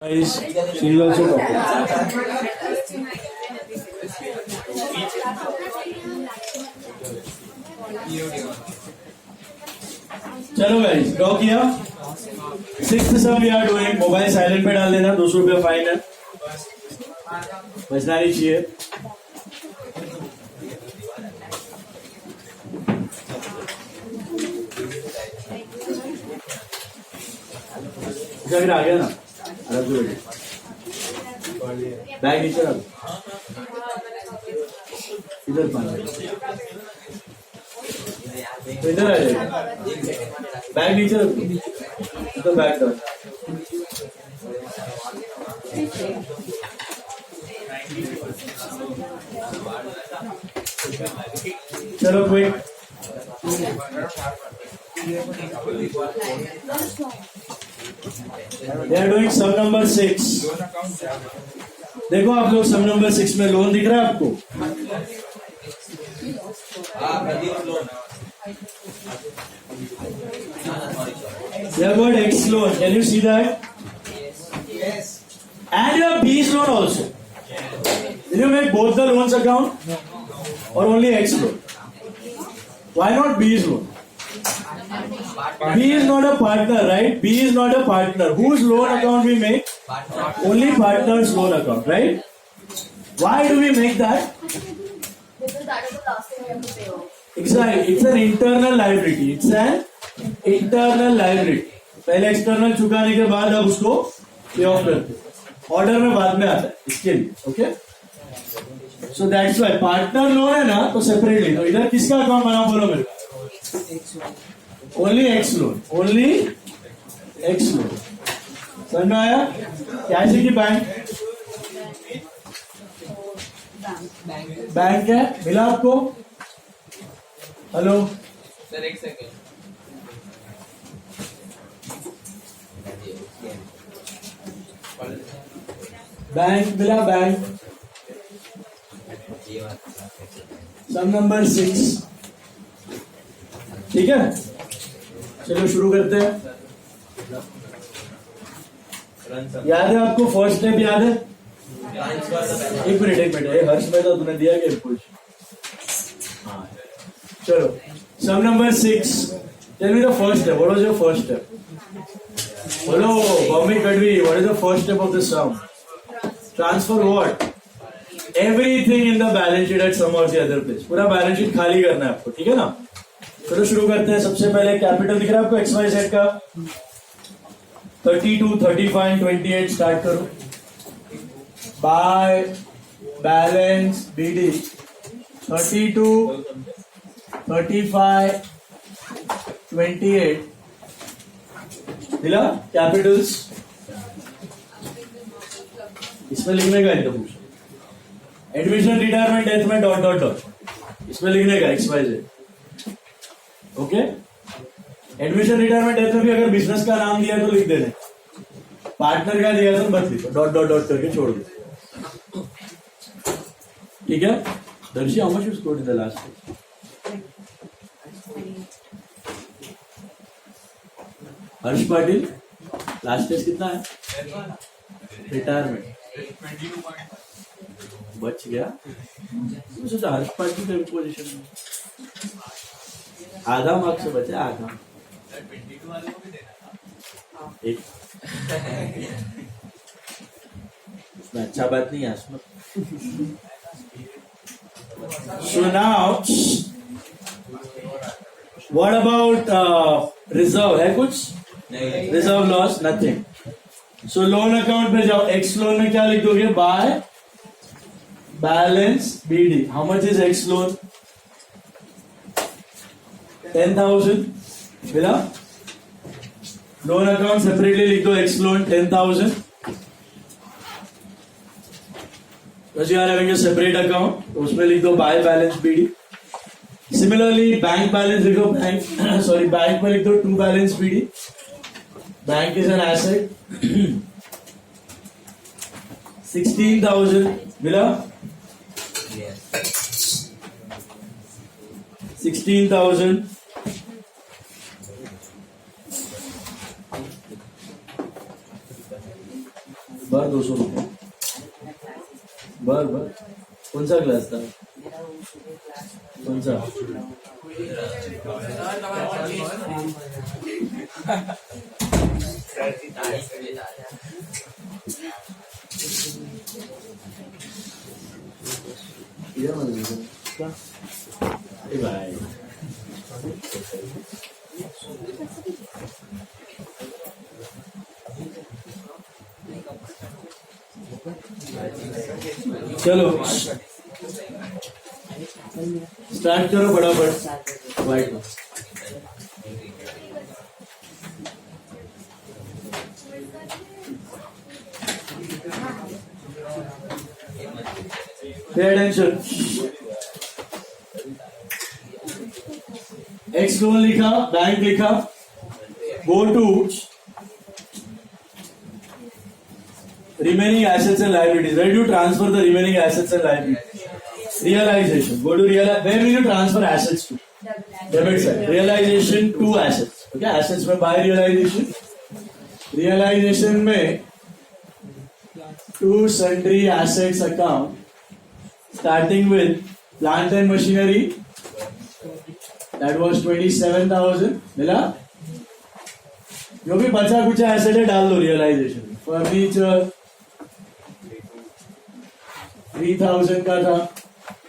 Guys, she is also talking. चलो guys, draw किया। Sixth sum we are doing. Mobile silent पे डाल देना। 200 रुपया फाइन है, बचना नहीं चाहिए। आ गया ना, बैग नीचे रख, इधर पानी तो इधर आ जाएगा। बैग नीचे रख, तो बैग रख। चलो quick. They are doing sum number 6। देखो आप लोग, sum number 6 में लोन दिख रहा है आपको? They have got X loan. Can you see that? Yes. And you have B's loan also. Did you make both the loans account? Or only X loan? Why not B's loan? B is not a partner, right? B is not a partner. Whose loan account we make? Only partner's loan account, right? Why do we make that? Because that is the last thing we have to pay off. Exactly. It's an internal liability. It's an internal liability. पहले external चुकाने के बाद अब उसको pay off करते हैं। Order में बाद में आता है इसके लिए, okay? So that's why partner loan है ना, तो separately। तो इधर किसका account बनाओ बोलो मेरे को? Only X loan, only X loan। समझ में आया? कैसे की बैंक? बैंक है, मिला आपको? हेलो सर, एक सेकंड। बैंक मिला, बैंक। सम नंबर 6, ठीक है? चलो शुरू करते हैं। याद है आपको फर्स्ट स्टेप याद है? एक मिनट, हर्ष में तो तुमने दिया क्या कुछ? हाँ, चलो sum number 6। Tell me the first step. What was your first step? बोलो Bombay Gadhvi, what is the first step of the sum? Transfer what? Everything in the balance sheet at some और द अदर प्लेस। पूरा balance sheet खाली करना है आपको, ठीक है ना? चलो शुरू करते हैं। सबसे पहले कैपिटल दिख रहा है आपको XYZ का? 32, 35, 28 स्टार्ट करो। बाय बैलेंस BD 32, 35, 28 दिला कैपिटल्स। इसमें लिखने का एकदम एडमिशन, रिटायरमेंट, डेथ में डॉट डॉट डॉट इसमें लिखने का XYZ, okay? Admission, retirement, death में भी अगर बिजनेस का नाम दिया तो लिख देने, पार्टनर का दिया तो मत लिखो, डॉट डॉट डॉट करके छोड़ दो, ठीक है? Darshi, how much you scored in the last? Harsh Patil last test कितना है? रिटायरमेंट बच गया। सोचा हर्ष पाटिल का पोजीशन में आधा मार्क्स से बचा, आधा एक अच्छा बात नहीं है इसमें। So now, what about reserve? है कुछ? Reserve loss, nothing. So loan account में जाओ। एक्स लोन में क्या लिख दोगे? By balance BD। How much is X loan? 10,000 मिला। लोन अकाउंट सेपरेटली लिख दो। X loan 10,000। Because you are having a separate account, तो उसमें लिख दो by balance BD। Similarly bank balance लिखो, बैंक सॉरी बैंक में लिख दो to balance BD। Bank is an asset. 16,000 मिला। 16,000। बर 200 रुपये बर कौन सा क्लास था कौन सा ये मतलब क्या भाई चलो स्टार्ट करो फटाफट वाइट में Pay attention. X लोन लिखा बैंक लिखा go to remaining assets and liabilities. Where do you transfer the remaining assets and liabilities? Realization. Go to where will you transfer assets to? Debit side. Realization to assets. Okay, assets में by realization. Realization में to sundry assets account. Starting with plant and machinery, that was 27,000. मिला? जो भी बचा कुचा asset है डाल दो realisation. Furniture 3,000 का था,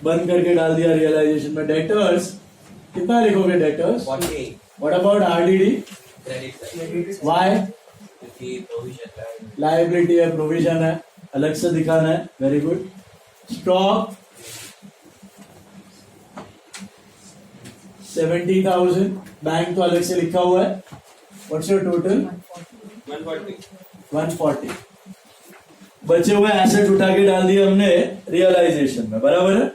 बंद करके डाल दिया रियलाइजेशन में. डेटर्स कितना लिखोगे debtors? 48. What about RDD? Credit. Why? Provision. Liability है, प्रोविजन है, अलग से दिखाना है. Very good. स्टॉक 70,000, बैंक तो अलग से लिखा हुआ है. What's your total? 140. बचे हुए एसेट उठा के डाल दिए हमने रियलाइजेशन में. बराबर है.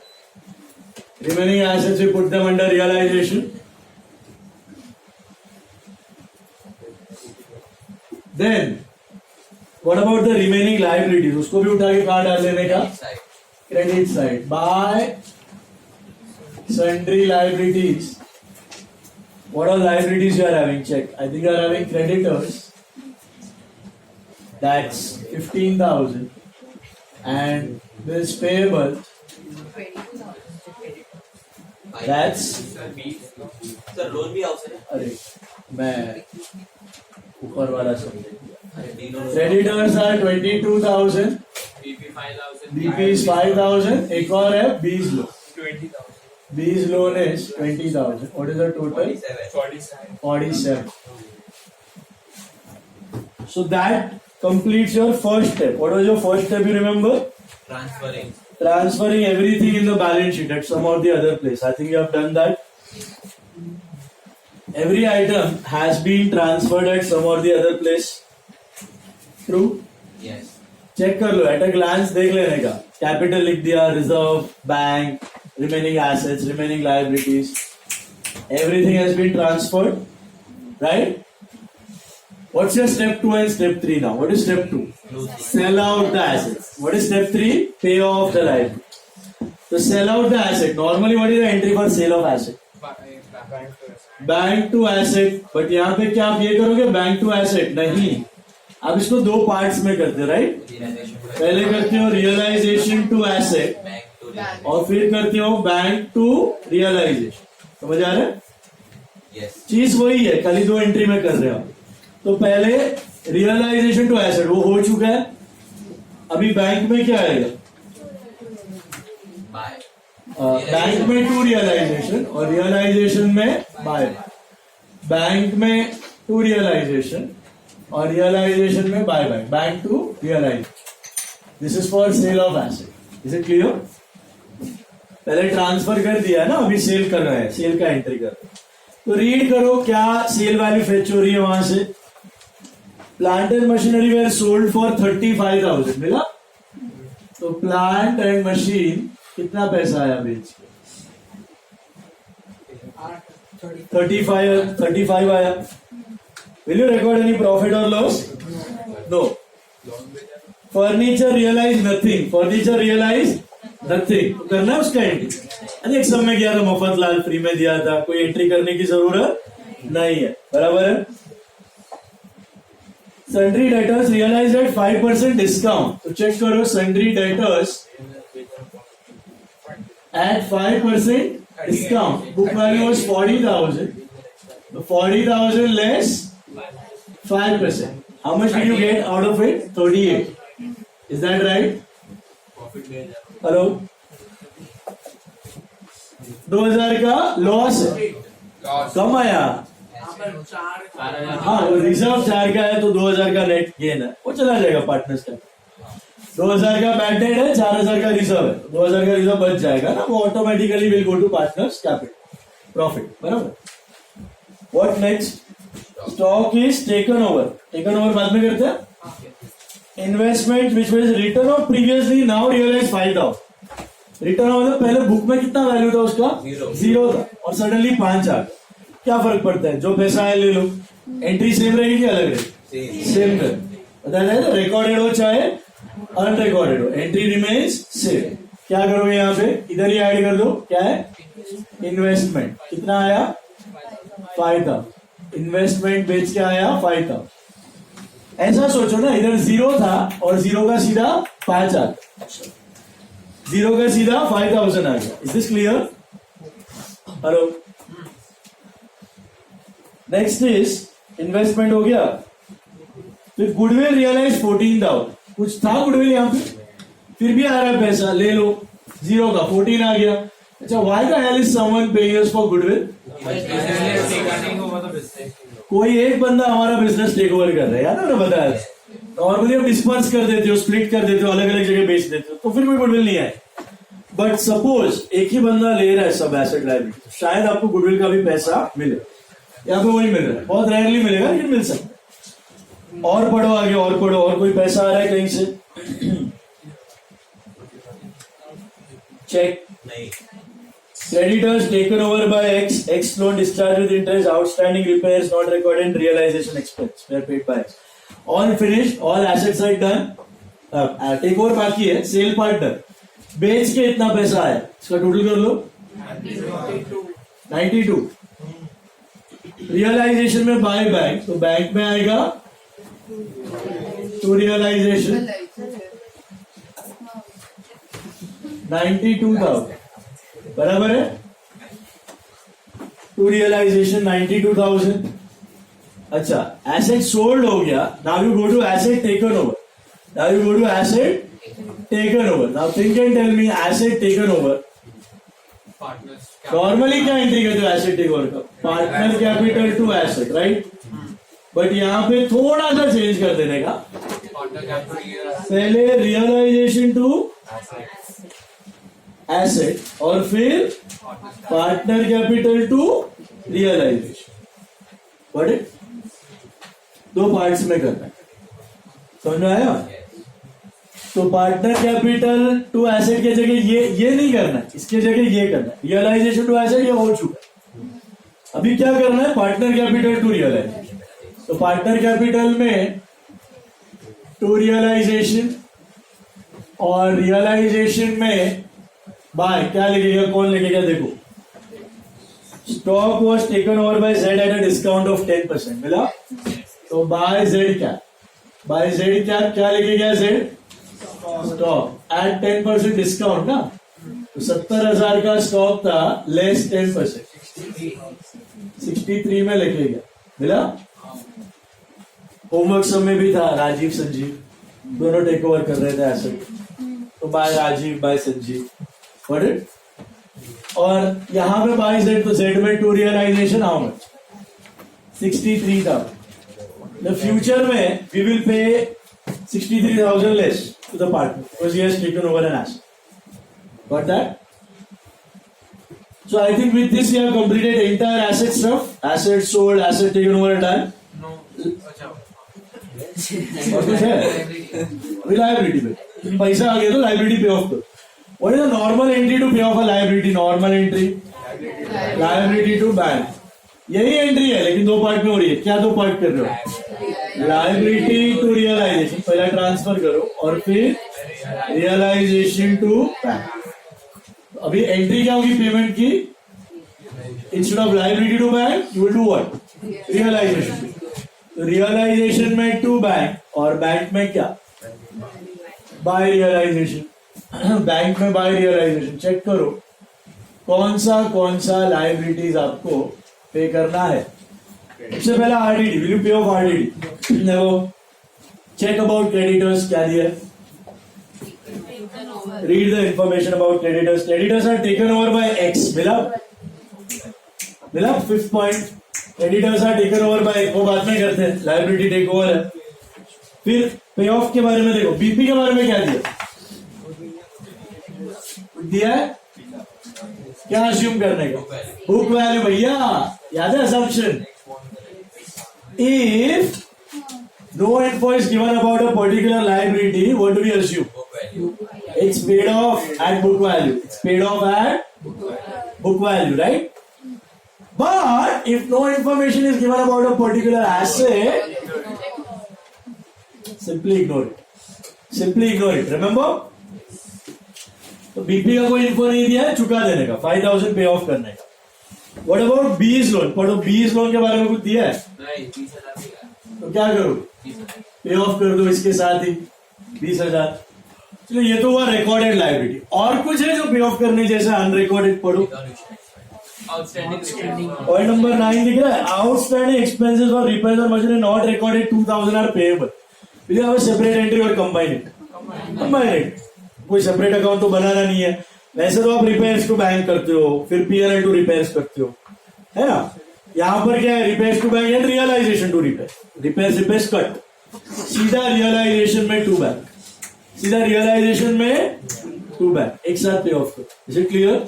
Remaining assets we put them under realisation. Then what about the remaining liabilities? उसको भी उठा के कहां डाल देने का? Credit side. By sundry liabilities. What are liabilities you are having? Check. I think you are having creditors. That's 15,000. And this payable. That's. Sir, loan भी आवश्यक है. अरे मैं ऊपर वाला समझे. Creditors are 22,000. BP is 5,000. एक और है B's loan. 20,000. B's loan is 20,000. What is the total? 47. 47. So that completes your first step. What was your first step? You remember? Transferring. Transferring everything in the balance sheet at some of the other place. I think you have done that. Every item has been transferred at some or the other place. True? Yes. Check कर लो. At a glance देख लेने का. Capital लिख दिया, reserve, bank, remaining assets, remaining liabilities, everything has been transferred, right? What's your step 2 and step 3 now? What is step 2? Sell out the assets. What is step 3? Pay off the liability. So sell out the asset. Normally what is the entry for sale of asset? Bank to asset. But यहाँ पे क्या आप ये करोगे? Bank to asset नहीं. आप इसको दो पार्ट्स में करते हो, राइट? पहले करते हो रियलाइजेशन टू एसेट और फिर करते हो बैंक टू रियलाइजेशन. समझ आ रहा है? Yes. चीज वही है, खाली दो एंट्री में कर रहे हो. तो पहले रियलाइजेशन टू एसेट वो हो चुका है. अभी बैंक में क्या आएगा? Buy. बैंक में टू रियलाइजेशन और रियलाइजेशन में बाय. बैंक में टू रियलाइजेशन और रियलाइजेशन में by by. Bank to realise. This is for sale of asset. Is it clear? पहले ट्रांसफर कर दिया है ना, अभी सेल कर रहे हैं, सेल का एंट्री कर रहे हैं. तो रीड करो क्या सेल वैल्यू फेच हो रही है वहां से. Plant and machinery were sold for 35,000. मिला? तो प्लांट एंड मशीन कितना पैसा आया बेच के? 35 आया. Will you record any profit और loss? No. Furniture realise nothing. Furniture realise nothing. करना है उसका एंट्री. अरे एक समय गया था मफत लाल फ्री में दिया था, कोई एंट्री करने की जरूरत नहीं है. बराबर है? sundry debtors realized at 5% discount. तो चेक करो sundry debtors at 5% discount. Book value was 40,000. So 40,000 less 5%. How much did you get out of it? 38. Is that right? Hello? 2000 का लॉस है, कम आया. हाँ, वो रिजर्व 4 का है तो 2000 का नेट गेन है, वो चला जाएगा पार्टनर्स का. 2000 का बैड डेट है, 4000 का रिजर्व है, 2000 का रिजर्व बच जाएगा ना, वो automatically will go to partners capital profit. बराबर. What next? Stock is taken over. Taken over बाद में करते हैं. Investment which was return off previously now realise 5,000. Return मतलब पहले बुक में कितना वैल्यू था उसका? 0 था और सडनली 5 आ गया. क्या फर्क पड़ता है? जो पैसा है ले लो. एंट्री सेम रहेगी कि अलग रहेगी? सेम रहेगी. रिकॉर्डेड हो चाहे अनरिकॉर्डेड हो, एंट्री रिमेन्स सेम. क्या करोगे यहाँ पे? इधर ही ऐड कर दो. क्या है? इन्वेस्टमेंट. कितना आया? 5,000. इन्वेस्टमेंट बेच के आया 5,000. ऐसा सोचो ना, इधर 0 था और 0 का सीधा 5 आ गया. 0 का सीधा 5,000 आ गया. Is this clear? Hello. Next is investment हो गया. फिर गुडविल रियलाइज 14,000. कुछ था गुडविल यहाँ पे, फिर भी आ रहा है पैसा, ले लो. 0 का 14 आ गया. अच्छा, why the hell is someone paying us for goodwill? कोई एक बंदा हमारा बिजनेस टेक ओवर कर रहा है. याद है ना, बताया. नॉर्मली हम डिस्पर्स कर देते हो, स्प्लिट कर देते हो, अलग अलग जगह बेच देते हो, तो फिर कोई गुडविल नहीं आए. बट सपोज एक ही बंदा ले रहा है सब एसेट लायबिलिटी, शायद आपको गुडविल का भी पैसा मिले. यहाँ पे वही मिल रहा है, बहुत रेयरली मिलेगा लेकिन मिल सकता है. और पढ़ो आगे, और पढ़ो. और कोई पैसा आ रहा है कहीं से? चेक. नहीं. Creditors taken over by X. X loan discharged with interest. Outstanding repairs not recorded. Realization expense were paid by X. All finished. All assets are done. Take over बाकी है. सेल पार्टनर बेच के इतना पैसा आया, इसका total कर लो. 92. रियलाइजेशन में बाय बैंक, तो बैंक में आएगा टू रियलाइजेशन 92,000. बराबर है. To realisation 92,000. अच्छा, एसेट सोल्ड हो गया. Now you go to asset taken over. Now you go to asset taken over. Now think and tell me, asset taken over normally क्या entry करते हो एसेट टेक ओवर का? Partner capital to asset, right. But यहाँ पे थोड़ा सा change कर देने का. पहले रियलाइजेशन टू एसेट और फिर partner capital to realisation. But दो पार्ट्स में करना है. समझ में आया? तो पार्टनर कैपिटल टू एसेट के जगह ये नहीं करना है, इसके जगह ये करना है. रियलाइजेशन टू एसेट ये हो चुका है. अभी क्या करना है? Partner capital to realisation. तो पार्टनर कैपिटल में टू रियलाइजेशन और रियलाइजेशन में बाय क्या लिखेगा? कौन लिखेगा? देखो, stock was taken over by Z at a discount of 10%. मिला तो बाय जेड क्या? बाय जेड क्या लिखेगा? जेड स्टॉक एट 10% डिस्काउंट ना. तो 70,000 का स्टॉक था, लेस 10%, 63 में लिखेगा. मिला? होमवर्क सब में भी था. राजीव संजीव दोनों टेक ओवर कर रहे थे एसेट, तो बाय राजीव बाय संजीव. और यहां पे बाय जेड, तो जेड में to realisation how much? 63,000. The future में we will pay 63,000 less to the partner because he has taken over an asset. Got that? So I think with this you have completed entire asset stuff. Asset sold, asset taken over done. No. और कुछ है? अभी liability पे पैसा आ गया तो liability pay off करो. What is the normal entry to pay off a liability? Normal entry, liability to bank. यही एंट्री है लेकिन दो पार्ट में हो रही है. क्या दो पार्ट कर रहे हो? लायबिलिटी टू रियलाइजेशन पहला ट्रांसफर करो और फिर रियलाइजेशन टू बैंक. अभी एंट्री क्या होगी पेमेंट की? Instead of liability to bank you will do what? Realisation. Realisation में टू बैंक और बैंक में क्या बाय रियलाइजेशन बैंक में बाय रियलाइजेशन चेक करो कौन सा लाइबिलिटीज आपको पे करना है सबसे पहला RDD will you pay off RDD देखो चेक अबाउट क्रेडिटर्स क्या दिया read the information about creditors are taken over by X मिला fifth point creditors are taken over by वो बाद में करते हैं लाइबिलिटी टेक ओवर है फिर पे ऑफ के बारे में देखो बीपी के बारे में क्या दिया है क्या अज्यूम करने का बुक वैल्यू भैया याद है assumption if no info is given about a particular liability what do we assume it's paid off at book value book value right but if no information is given about a particular asset simply ignore it remember तो BP का कोई info नहीं दिया है चुका देने का 5000 पे ऑफ करने का व्हाट अबाउट बीज लोन पढ़ो बीज लोन के बारे में कुछ दिया है नहीं 20,000 तो क्या करो पे ऑफ कर दो इसके साथ ही 20,000 चलो ये तो हुआ रिकॉर्डेड लाइबिलिटी और कुछ है जो पे ऑफ करने जैसा अनरिकॉर्डेड पढ़ो पॉइंट नंबर 9 दिख रहा है आउटस्टैंडिंग एक्सपेंसेस और रिपेयर्स और machinery not recorded 2000 are payable will have a separate entry और कंबाइन इट कोई सेपरेट अकाउंट तो बनाना नहीं है वैसे तो आप रिपेयर्स टू बैंक करते हो फिर पीएनएल टू रिपेयर्स करते हो है ना यहां पर क्या है repairs to bank and realisation to repairs cut सीधा रियलाइजेशन में टू बैंक एक साथ पे ऑफ करो इज इट क्लियर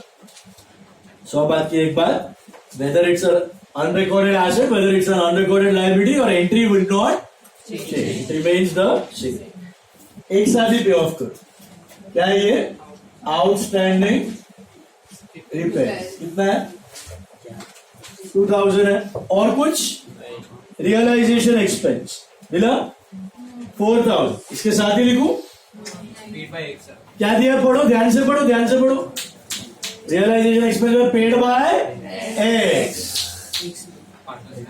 100 बात की एक बात whether it's unrecorded asset whether it's an unrecorded liability और entry will not change remains the same एक साथ ही पे ऑफ करो क्या है ये आउटस्टैंडिंग रिपेयर कितना है 2000 है और कुछ रियलाइजेशन एक्सपेंस मिला 4000 इसके साथ ही लिखूं क्या दिया पढ़ो ध्यान से पढ़ो realisation expense paid by X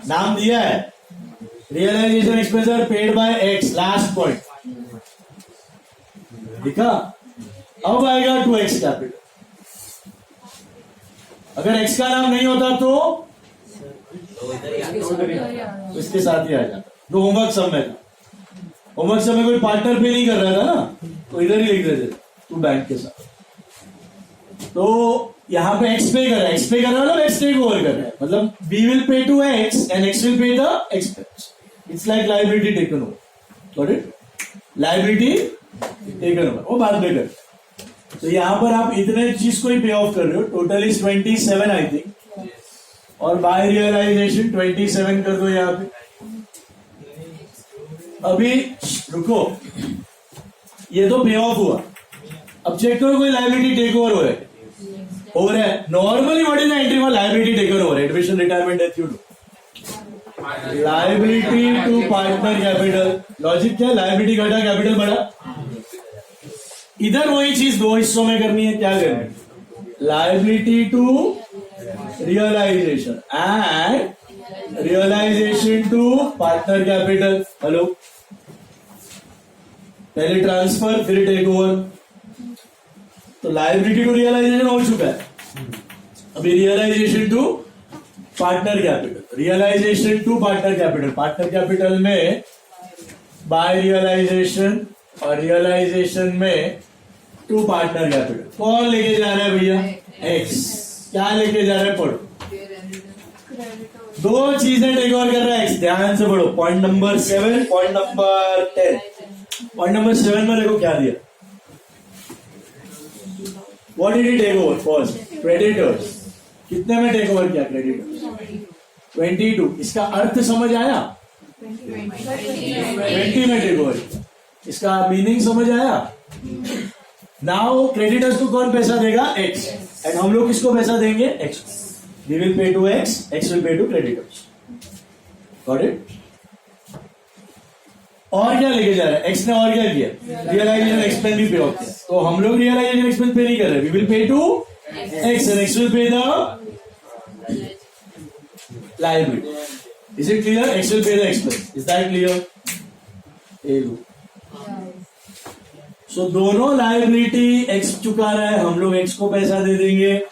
नाम दिया है realisation expense paid by X last point लिखा अब आएगा 2x कैपिटल अगर x का नाम नहीं होता तो इसके साथ ही आ जाता तो होमवर्क सब में कोई पार्टनर पे नहीं कर रहा था ना तो इधर ही लिख देते तू बैंक के साथ तो यहां पे x पे कर रहा है मतलब x टेक ओवर कर रहा है मतलब b will pay to x and x will pay the expense it's like liability taken over got it liability taken over वो बाद में कर तो यहां पर आप इतने चीज को ही पे ऑफ कर रहे हो टोटल इज 27 आई थिंक और बाय रियलाइजेशन 27 कर दो यहां पे अभी रुको ये तो पे ऑफ हुआ अब चेक करो कोई लायबिलिटी टेक ओवर हो रहा है normally what is the entry for liability taken over admission retirement death you do liability to partner capital logic क्या लायबिलिटी घटा कैपिटल बढ़ा इधर वही चीज दो हिस्सों में करनी है क्या करनी है liability to realisation and realisation to partner capital hello पहले ट्रांसफर फिर टेक ओवर तो लायबिलिटी टू रियलाइजेशन हो चुका है अभी रियलाइजेशन टू पार्टनर कैपिटल में बाय रियलाइजेशन और रियलाइजेशन में टू पार्टनर कैपिटल कौन लेके जा रहा है भैया एक्स क्या लेके जा रहा है पढ़ो दो चीजें टेक ओवर कर रहा है एक्स ध्यान से पढ़ो point number 7 point number 10 point number 7 में देखो क्या दिया what did he take over first creditors कितने में टेक ओवर किया क्रेडिटर्स 22 इसका अर्थ समझ आया 20 में टेक ओवर इसका मीनिंग समझ आया नाउ क्रेडिटर्स को कौन पैसा देगा एक्स एंड हम लोग किसको पैसा देंगे X we will pay to X will pay to creditors got it और क्या लेके जा रहा है एक्स ने और क्या किया रियलाइजेशन एक्सपेंस भी पे ऑफ किया तो हम लोग रियलाइजेशन एक्सपेंस पे नहीं कर रहे we will pay to X and X will pay the liability Is it clear? X will pay the expense. Is that clear? A low. So दोनों लाइबिलिटी X चुका रहा है, हम लोग X को पैसा दे देंगे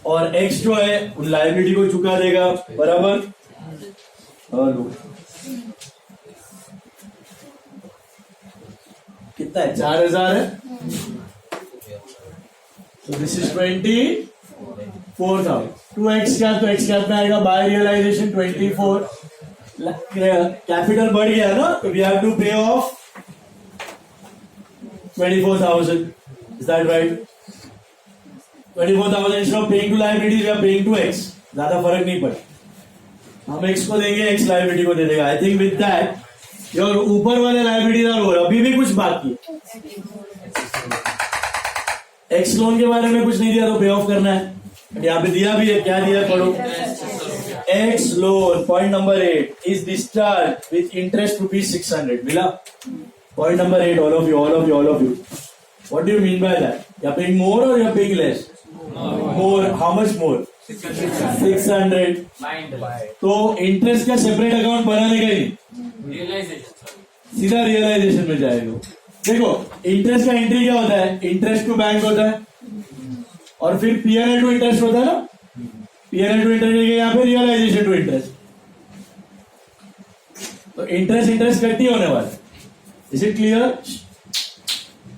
और X जो है उन लाइबिलिटी को चुका देगा. बराबर? हेलो. कितना है? 4000 है. So this is 24,000. 2x क्या तो x क्या में आएगा? Bye realisation 24. कैपिटल बढ़ गया ना, तो वी हैव टू पे of 24,000. Is that right? 24,000 instead of paying to liabilities, we are paying to x. ज्यादा फर्क नहीं पड़ा. हम x को देंगे, x लाइबिलिटी को दे देगा. I think with that your ऊपर वाले लाइबिलिटीज आर ओवर. अभी भी कुछ बाकी है. एक्स लोन के बारे में कुछ नहीं दिया तो पे ऑफ करना है. यहाँ पे दिया भी है. क्या दिया? पढ़ो. X loan point number 8 is discharge with interest ₹600. मिला? Point number 8. All of you what do you mean by that? You are paying more और you are paying less? More. How much more? 600. तो interest का separate account बनाने का ही सीधा realisation में जाएगा. देखो इंटरेस्ट का एंट्री क्या होता है? इंटरेस्ट टू बैंक होता है और फिर पीएनएल टू इंटरेस्ट होता है ना. पीएनएल टू इंटरेस्ट यहाँ पे रियलाइजेशन टू इंटरेस्ट. तो इंटरेस्ट कट्टी होने वाला है. Is it clear?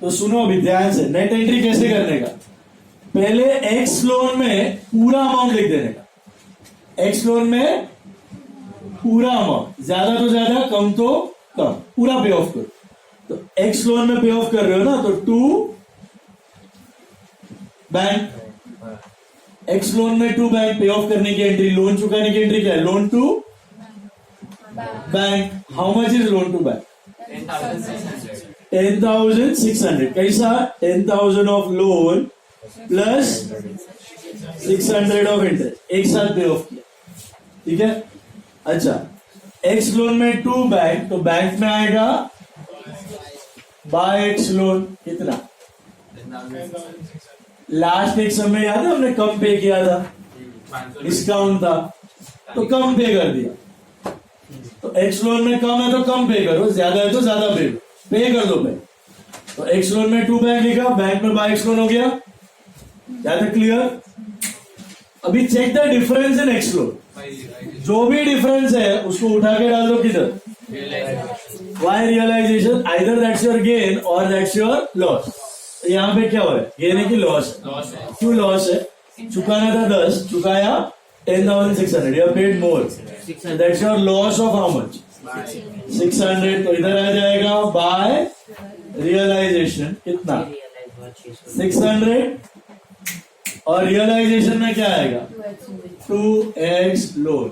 तो सुनो अभी ध्यान से. नेट एंट्री कैसे करने का? पहले एक्स लोन में पूरा अमाउंट लिख देने का. एक्स लोन में पूरा अमाउंट, ज्यादा तो ज्यादा, कम तो कम, पूरा पे ऑफ करो. तो एक्स लोन में पे ऑफ कर रहे हो ना, तो टू बैंक. एक्स लोन में टू बैंक पे ऑफ करने की एंट्री. लोन चुकाने की एंट्री क्या है? Loan to bank. How much is loan to bank? 10,600. कैसा? 10,000 of loan plus 600 of interest एक साथ पे ऑफ किया. ठीक है. अच्छा, एक्स लोन में टू बैंक, तो बैंक में आएगा बाय एक्स लोन. कितना? लास्ट एक समय याद है हमने कम पे किया था, डिस्काउंट था तो कम पे कर दिया. तो एक्स लोन में कम है तो कम पे करो, ज्यादा है तो ज्यादा पे कर दो पे. तो एक्स लोन में टू बैंक लिखा, बैंक में बाय एक्स लोन हो गया. क्या था? क्लियर? अभी check the difference in X loan. जो भी डिफरेंस है उसको उठा के डाल दो किधर? Y realisation. Either that's your gain और दैट्स योर लॉस. यहाँ पे क्या हो रहा है? गेन है कि लॉस है? क्यों लॉस है? चुकाना था 10, चुकाया 10,600. You have paid more. That's your loss of how much? 600. तो इधर आ जाएगा बाय रियलाइजेशन. कितना? 600. और रियलाइजेशन में क्या आएगा? 2x loan.